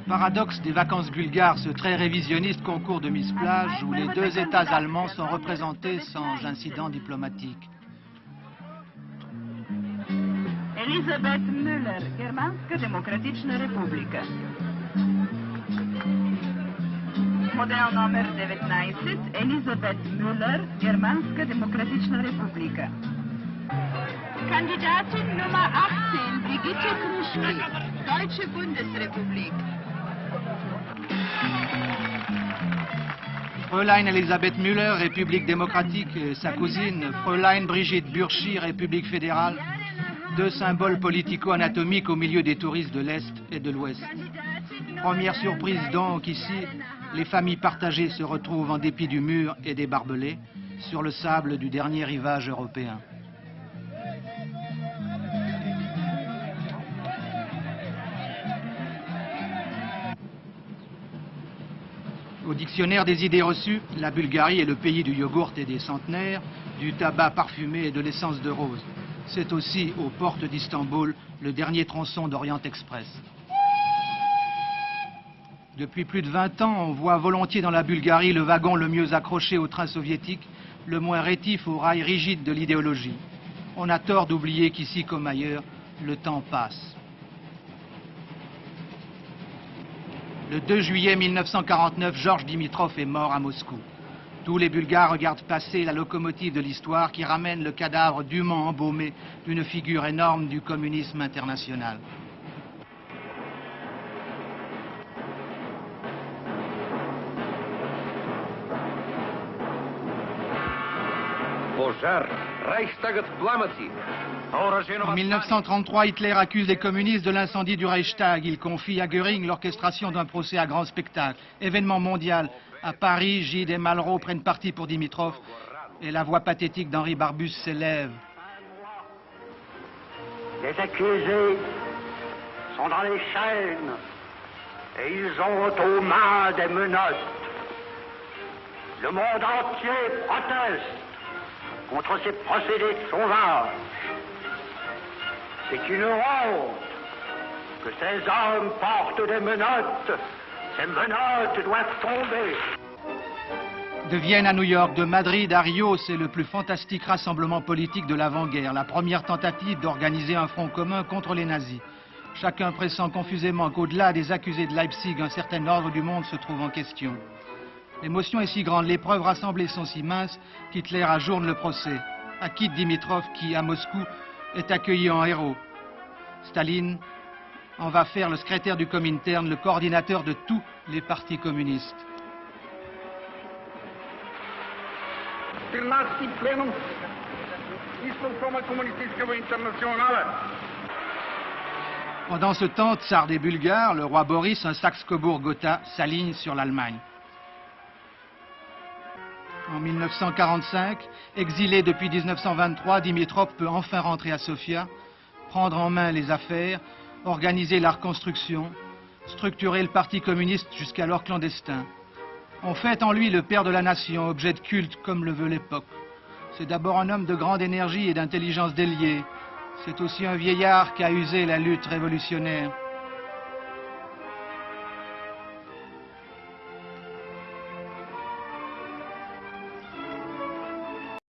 Paradoxe des vacances bulgares, ce très révisionniste concours de Miss Plage où les deux États allemands sont représentés sans incident diplomatique. Elizabeth Müller, Germanska Demokratična Republika. Model numer 19, Elizabeth Müller, Germanska Demokratična Republika. Kandidatin Nummer 18, Brigitte Kruschny, Deutsche Bundesrepublik. Fräulein Elisabeth Müller, République démocratique, et sa cousine, Fräulein Brigitte Bürchi, République fédérale, deux symboles politico-anatomiques au milieu des touristes de l'Est et de l'Ouest. Première surprise donc ici, les familles partagées se retrouvent en dépit du mur et des barbelés sur le sable du dernier rivage européen. Au dictionnaire des idées reçues, la Bulgarie est le pays du yogourt et des centenaires, du tabac parfumé et de l'essence de rose. C'est aussi, aux portes d'Istanbul, le dernier tronçon d'Orient Express. Depuis plus de 20 ans, on voit volontiers dans la Bulgarie le wagon le mieux accroché au train soviétique, le moins rétif aux rails rigides de l'idéologie. On a tort d'oublier qu'ici comme ailleurs, le temps passe. Le 2 juillet 1949, Georges Dimitrov est mort à Moscou. Tous les Bulgares regardent passer la locomotive de l'histoire qui ramène le cadavre dûment embaumé d'une figure énorme du communisme international. En 1933, Hitler accuse les communistes de l'incendie du Reichstag. Il confie à Göring l'orchestration d'un procès à grand spectacle. Événement mondial. À Paris, Gide et Malraux prennent parti pour Dimitrov et la voix pathétique d'Henri Barbus s'élève. Les accusés sont dans les chaînes et ils ont aux mains des menottes. Le monde entier proteste contre ces procédés sauvages. C'est une honte que ces hommes portent des menottes. Ces menottes doivent tomber. De Vienne à New York, de Madrid à Rio, c'est le plus fantastique rassemblement politique de l'avant-guerre, la première tentative d'organiser un front commun contre les nazis. Chacun pressent confusément qu'au-delà des accusés de Leipzig, un certain ordre du monde se trouve en question. L'émotion est si grande, les preuves rassemblées sont si minces qu'Hitler ajourne le procès. Acquitte Dimitrov qui, à Moscou, est accueilli en héros. Staline en va faire le secrétaire du Comintern, le coordinateur de tous les partis communistes. Pendant ce temps, tsar des Bulgares, le roi Boris, un Saxe-Cobourg-Gotha, s'aligne sur l'Allemagne. En 1945, exilé depuis 1923, Dimitrov peut enfin rentrer à Sofia, prendre en main les affaires, organiser la reconstruction, structurer le parti communiste jusqu'alors clandestin. On fait en lui le père de la nation, objet de culte comme le veut l'époque. C'est d'abord un homme de grande énergie et d'intelligence déliée. C'est aussi un vieillard qui a usé la lutte révolutionnaire.